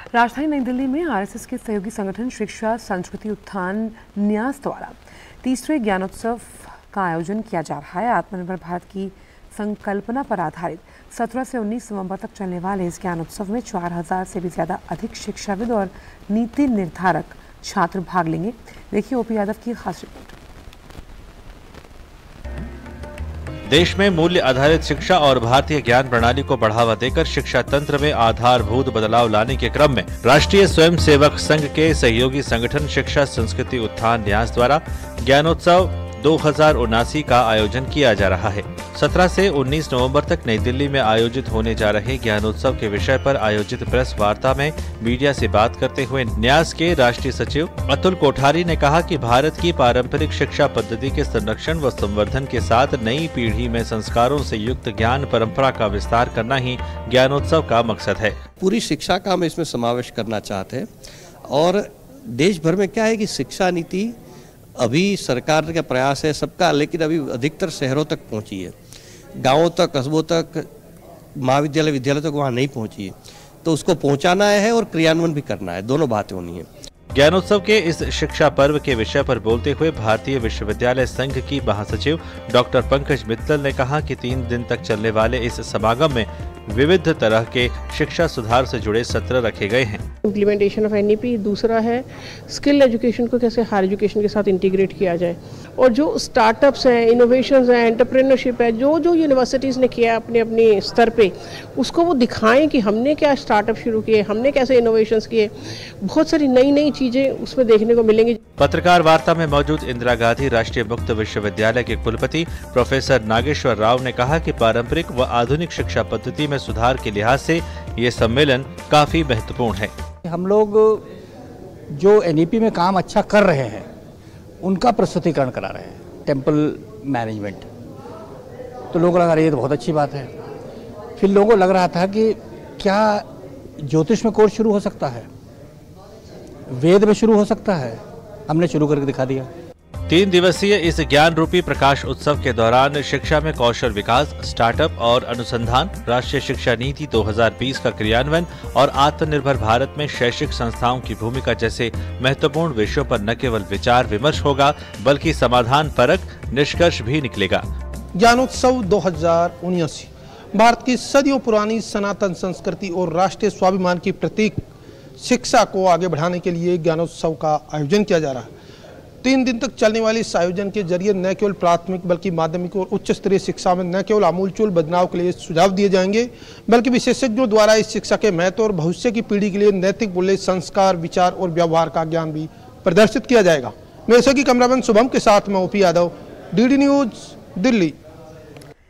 राजधानी नई दिल्ली में आरएसएस के सहयोगी संगठन शिक्षा संस्कृति उत्थान न्यास द्वारा तीसरे ज्ञानोत्सव का आयोजन किया जा रहा है। आत्मनिर्भर भारत की संकल्पना पर आधारित 17 से 19 नवंबर तक चलने वाले इस ज्ञानोत्सव में 4000 से भी ज्यादा अधिक शिक्षाविद और नीति निर्धारक छात्र भाग लेंगे। देखिए ओपी यादव की खास रिपोर्ट। देश में मूल्य आधारित शिक्षा और भारतीय ज्ञान प्रणाली को बढ़ावा देकर शिक्षा तंत्र में आधारभूत बदलाव लाने के क्रम में राष्ट्रीय स्वयंसेवक संघ के सहयोगी संगठन शिक्षा संस्कृति उत्थान न्यास द्वारा ज्ञानोत्सव 2079 का आयोजन किया जा रहा है। 17 से 19 नवंबर तक नई दिल्ली में आयोजित होने जा रहे ज्ञानोत्सव के विषय पर आयोजित प्रेस वार्ता में मीडिया से बात करते हुए न्यास के राष्ट्रीय सचिव अतुल कोठारी ने कहा कि भारत की पारंपरिक शिक्षा पद्धति के संरक्षण व संवर्धन के साथ नई पीढ़ी में संस्कारों से युक्त ज्ञान परंपरा का विस्तार करना ही ज्ञानोत्सव का मकसद है। पूरी शिक्षा का हम इसमें समावेश करना चाहते हैं और देश भर में क्या है कि शिक्षा नीति अभी सरकार का प्रयास है सबका, लेकिन अभी अधिकतर शहरों तक पहुंची है, गांवों तक, कस्बों तक, महाविद्यालय विद्यालय तक वहां नहीं पहुंची है। तो उसको पहुंचाना है और क्रियान्वयन भी करना है, दोनों बातें होनी है। ज्ञानोत्सव के इस शिक्षा पर्व के विषय पर बोलते हुए भारतीय विश्वविद्यालय संघ की महासचिव डॉक्टर पंकज मित्तल ने कहा कि 3 दिन तक चलने वाले इस समागम में विविध तरह के शिक्षा सुधार से जुड़े सत्र रखे गए हैं। इम्प्लीमेंटेशन ऑफ एनईपी, दूसरा है स्किल एजुकेशन को कैसे हायर एजुकेशन के साथ इंटीग्रेट किया जाए, और जो स्टार्टअप्स हैं, इनोवेशंस हैं, एंटरप्रेन्योरशिप है, जो यूनिवर्सिटीज़ ने किया अपने अपने स्तर पे, उसको वो दिखाएं कि हमने क्या स्टार्टअप शुरू किए, हमने कैसे इनोवेशंस किए। बहुत सारी नई चीजें उसमें देखने को मिलेंगी। पत्रकार वार्ता में मौजूद इंदिरा गांधी राष्ट्रीय मुक्त विश्वविद्यालय के कुलपति प्रोफेसर नागेश्वर राव ने कहा कि पारंपरिक व आधुनिक शिक्षा पद्धति में सुधार के लिहाज से ये सम्मेलन काफी महत्वपूर्ण है। हम लोग जो एनईपी में काम अच्छा कर रहे हैं उनका प्रस्तुतिकरण करा रहे हैं, टेम्पल मैनेजमेंट। तो लोगों को लगा ये तो बहुत अच्छी बात है। फिर लोगों को लग रहा था कि क्या ज्योतिष में कोर्स शुरू हो सकता है, वेद में शुरू हो सकता है। हमने शुरू करके दिखा दिया। 3 दिवसीय इस ज्ञान रूपी प्रकाश उत्सव के दौरान शिक्षा में कौशल विकास, स्टार्टअप और अनुसंधान, राष्ट्रीय शिक्षा नीति 2020 का क्रियान्वयन और आत्मनिर्भर भारत में शैक्षिक संस्थाओं की भूमिका जैसे महत्वपूर्ण विषयों पर न केवल विचार विमर्श होगा बल्कि समाधान परक निष्कर्ष भी निकलेगा। ज्ञानोत्सव 2079 भारत की सदियों पुरानी सनातन संस्कृति और राष्ट्रीय स्वाभिमान की प्रतीक शिक्षा को आगे बढ़ाने के लिए ज्ञानोत्सव का आयोजन किया जा रहा है। 3 दिन तक चलने वाले इस आयोजन के जरिए न केवल प्राथमिक बल्कि माध्यमिक और उच्च स्तरीय शिक्षा में न केवल आमूलचूल बदलाव के लिए सुझाव दिए जाएंगे बल्कि विशेषज्ञों द्वारा इस शिक्षा के महत्व और भविष्य की पीढ़ी के लिए नैतिक मूल्य, संस्कार, विचार और व्यवहार का ज्ञान भी प्रदर्शित किया जाएगा। मेरे सहयोगी कैमरामैन शुभम के साथ मैं OP Yadav, DD news, Delhi.